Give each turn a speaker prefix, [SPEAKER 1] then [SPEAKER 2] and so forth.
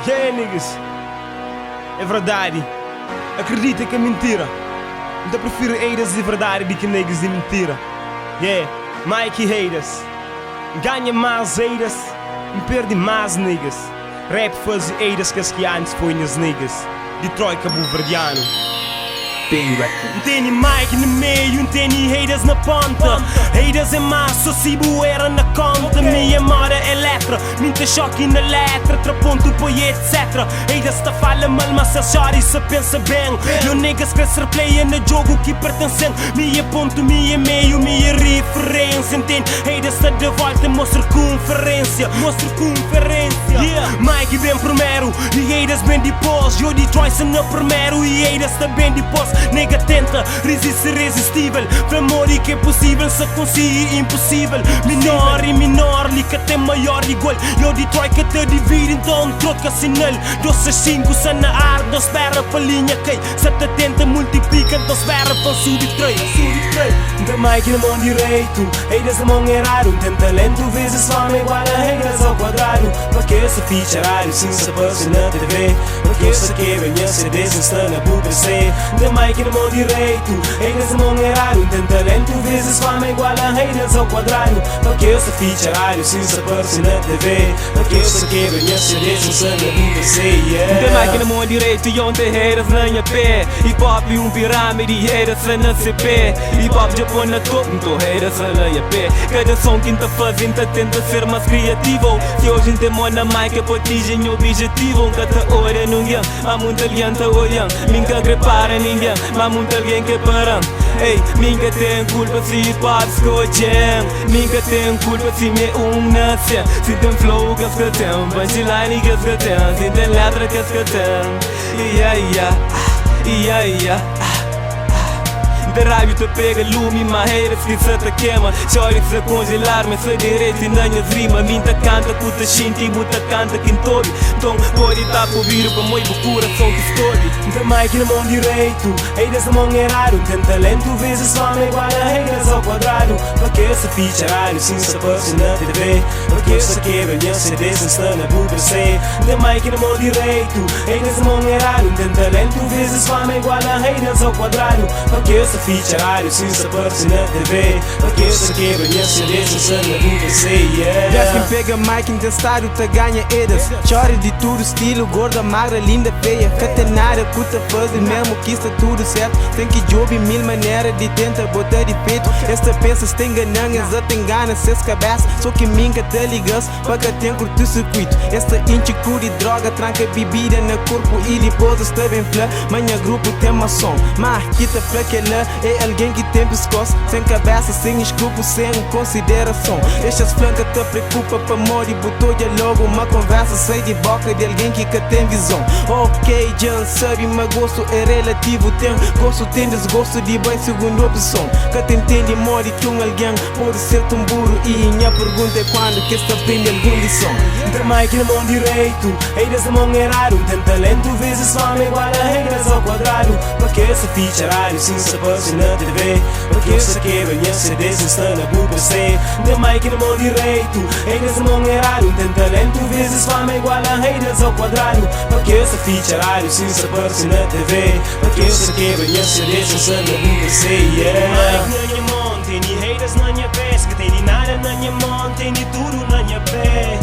[SPEAKER 1] Yeah, niggas. É verdade. Acredita que é mentira. Então prefiro haters de verdade do que niggas de mentira. Yeah, Mikey haters. Ganha mais haters e perde mais niggas. Rap faz haters que antes foi nas niggas. Detroit cabo-verdiano. Tem Mike no meio, tem haters na ponta. Haters é massa, se era na conta. Minha mora é letra, minta choque na letra. Traponto põe etc. Haters tá fala mal, mas se chora e se pensa bem. Eu niggas que se replaya no jogo que pertencem. Minha ponto, minha meio, minha referência. Entende? Haters tá de volta, mostra conferência. Mike bem primeiro e haters bem depois. Eu Detroit se no primeiro e haters tá bem depois. Nega tenta, resiste irresistível. Famor e que é possível, se consiga impossível. Menor e menor, li que tem maior igual. Eu Detroit que te divide, então troca sinal. 265, se na ar, não espera pra linha cai. Se te tenta, multiplica, não espera pra subtrai. Da Mike na mão direito, haters na mão errado. Tem talento, vezes fama igual a haters ao quadrado. Porque esse ficharário, sim, se passa na TV. Porque esse quebra, minha CD, se está na BBC. Da Mike na mão direito, haters na mão errado. Tem talento, vezes fama igual a haters ao quadrado. Porque esse ficharário, sim, se passa na TV. Porque esse quebra, minha CD, se está na BBC.
[SPEAKER 2] Da Mike na mão direito, e ontem haters na minha pé. Hip hop e pirâmide, haters na CP. Hip hop Japão na topo, então haters na minha pé. Cada som que tá fazendo, tenta ser mais criativo. Se hoje tem na mic é para atingir o objetivo. Cada hora ninguém, há muita gente tá olhando. Nunca prepara ninguém, mas muita alguém que para. Ei, nunca tem culpa se hip hop escolhem. Nunca tem culpa se me nasce. Se tem flow que se tem, punchline que se tem. Se tem letra que se tem. Da rádio te pega lume, mas haters que se te queima. Chora que se congelar, mas se direito e não as rima. Minta canta, puta xinta e muita canta quem tobe. Então pode estar por vir para moi coração que escolhe.
[SPEAKER 1] Da Mike na mão direito, haters na mão errado. Tem talento, vezes fama igual a haters ao quadrado. Porque esse ficharário, sim, se passa na TV. Porque esse quebra, minha CD, se está na BBC. Da Mike na mão direito, haters na mão errado. Tem talento, vezes fama igual a haters ao quadrado. Porque esse ficharário, sim, se passa na TV. Porque esse quebra, minha CD, se está na BBC.
[SPEAKER 3] Desce quem pega Mike, intestado, te ganha haters. Chora de tudo, estilo, gorda, magra, linda, feia. Que tem nada que te faz, mesmo que está tudo certo. Tem que job mil maneiras de tentar botar de peito. Esta pensa se tem ganhas, já tem ganas, se cabeça. Só que minha te ligas, para que tem curto-circuito. Esta inche cura e droga, tranca bebida no corpo e depois está bem flã. Manhã grupo tem maçom, mas que te flã que lá é alguém que tem pescoço, sem cabeça, sem escrúpulo, sem consideração. Estas flancas te preocupa para morrer, botou já logo uma conversa, sai de boca de alguém que tem visão. Ok, já sabe, mas gosto é relativo. Tem gosto, tem desgosto de bem segunda opção. Que te entende, morre que alguém pode ser tão burro. E minha pergunta é quando que está aprende alguma lição.
[SPEAKER 1] Da Mike na mão direito, haters na mão errado. Tem talento, vezes fama igual a haters ao quadrado. Porque esse ficharário, sim, se passa na TV. Porque esse quebra, minha CD, se está na BBC. Da Mike na mão direito, haters na mão errado. Tem talento, vezes fama igual a haters ao quadrado. Porque esse ficharário, sim, se passa na TV. Porque esse quebra, minha CD, se está na BBC. Mike na minha mão, tem haters na minha pé. Que tem nada na minha mão, tem tudo na minha pé.